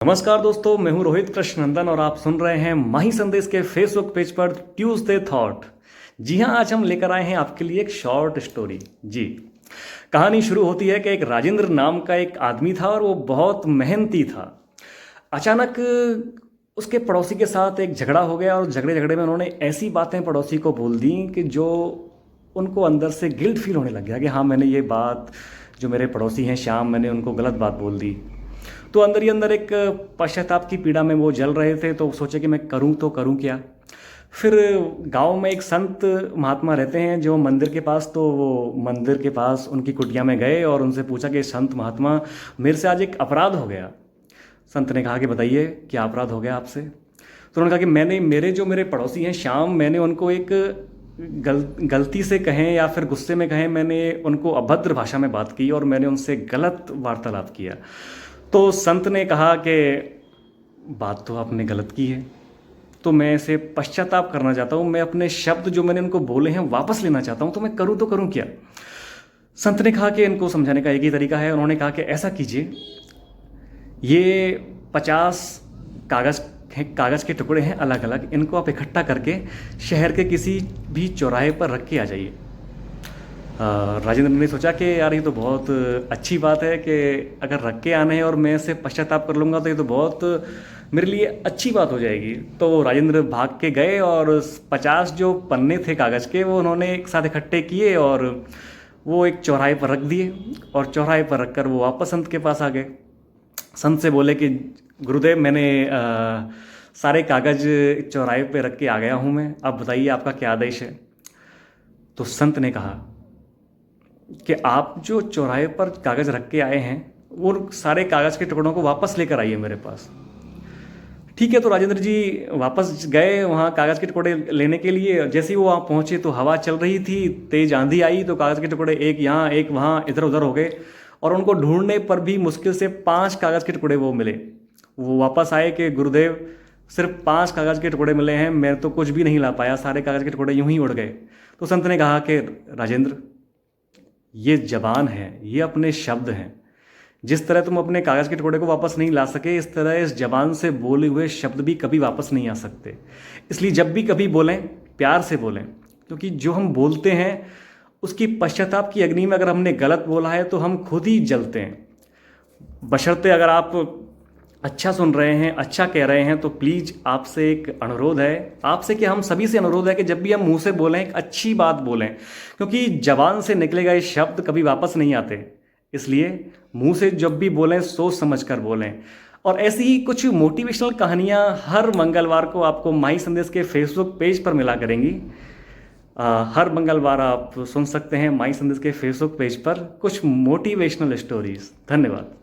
नमस्कार दोस्तों, मैं हूं रोहित कृष्णनंदन और आप सुन रहे हैं माही संदेश के फेसबुक पेज पर ट्यूसडे थॉट। जी हां, आज हम लेकर आए हैं आपके लिए एक शॉर्ट स्टोरी। जी, कहानी शुरू होती है कि एक राजेंद्र नाम का एक आदमी था और वो बहुत मेहनती था। अचानक उसके पड़ोसी के साथ एक झगड़ा हो गया और झगड़े झगड़े में उन्होंने ऐसी बातें पड़ोसी को बोल दी कि जो उनको अंदर से गिल्ट फील होने लग गया कि हाँ, मैंने ये बात, जो मेरे पड़ोसी हैं श्याम, मैंने उनको गलत बात बोल दी। तो अंदर ही अंदर एक पश्चाताप की पीड़ा में वो जल रहे थे। तो सोचे कि मैं करूं तो करूं क्या। फिर गांव में एक संत महात्मा रहते हैं जो मंदिर के पास, तो वो मंदिर के पास उनकी कुटिया में गए और उनसे पूछा कि संत महात्मा, मेरे से आज एक अपराध हो गया। संत ने कहा कि बताइए, क्या अपराध हो गया आपसे। तो उन्होंने कहा कि मेरे पड़ोसी हैं श्याम, मैंने उनको एक गलती से कहें या फिर गुस्से में कहें, मैंने उनको अभद्र भाषा में बात की और मैंने उनसे गलत वार्तालाप किया। तो संत ने कहा कि बात तो आपने गलत की है, तो मैं इसे पश्चाताप करना चाहता हूँ, मैं अपने शब्द जो मैंने उनको बोले हैं वापस लेना चाहता हूँ, तो मैं करूँ तो करूँ क्या। संत ने कहा कि इनको समझाने का एक ही तरीका है। उन्होंने कहा कि ऐसा कीजिए, ये 50 कागज़ के टुकड़े हैं अलग अलग, इनको आप इकट्ठा करके शहर के किसी भी चौराहे पर रख के आ जाइए। राजेंद्र ने सोचा कि यार, ये तो बहुत अच्छी बात है कि अगर रख के आने हैं और मैं इसे पश्चाताप कर लूँगा तो ये तो बहुत मेरे लिए अच्छी बात हो जाएगी। तो राजेंद्र भाग के गए और 50 जो पन्ने थे कागज़ के, वो उन्होंने एक साथ इकट्ठे किए और वो एक चौराहे पर रख दिए। और चौराहे पर रख कर वो वापस संत के पास आ गए। संत से बोले कि गुरुदेव, मैंने सारे कागज़ चौराहे पर रख के आ गया हूँ मैं, अब बताइए आपका क्या आदेश है। तो संत ने कहा कि आप जो चौराहे पर कागज़ रख के आए हैं, वो सारे कागज़ के टुकड़ों को वापस लेकर आइए मेरे पास। ठीक है। तो राजेंद्र जी वापस गए वहाँ कागज़ के टुकड़े लेने के लिए। जैसे ही वो वहाँ पहुँचे तो हवा चल रही थी, तेज़ आंधी आई, तो कागज़ के टुकड़े एक यहाँ एक वहाँ इधर उधर हो गए और उनको ढूंढने पर भी मुश्किल से 5 कागज़ के टुकड़े वो मिले। वो वापस आए कि गुरुदेव, सिर्फ 5 कागज़ के टुकड़े मिले हैं, मैं तो कुछ भी नहीं ला पाया, सारे कागज़ के टुकड़े यूं ही उड़ गए। तो संत ने कहा कि राजेंद्र, ये जबान है, ये अपने शब्द हैं। जिस तरह तुम अपने कागज़ के टुकड़े को वापस नहीं ला सके, इस तरह इस जबान से बोले हुए शब्द भी कभी वापस नहीं आ सकते। इसलिए जब भी कभी बोलें, प्यार से बोलें, क्योंकि जो हम बोलते हैं उसकी पश्चाताप की अग्नि में अगर हमने गलत बोला है तो हम खुद ही जलते हैं। बशर्ते अगर आप अच्छा सुन रहे हैं, अच्छा कह रहे हैं, तो प्लीज़ आपसे एक अनुरोध है, आपसे कि हम सभी से अनुरोध है कि जब भी हम मुंह से बोलें, एक अच्छी बात बोलें, क्योंकि जबान से निकले गए शब्द कभी वापस नहीं आते। इसलिए मुंह से जब भी बोलें, सोच समझ कर बोलें। और ऐसी ही कुछ मोटिवेशनल कहानियाँ हर मंगलवार को आपको माही संदेश के फेसबुक पेज पर मिला करेंगी। हर मंगलवार आप सुन सकते हैं माही संदेश के फेसबुक पेज पर कुछ मोटिवेशनल स्टोरीज। धन्यवाद।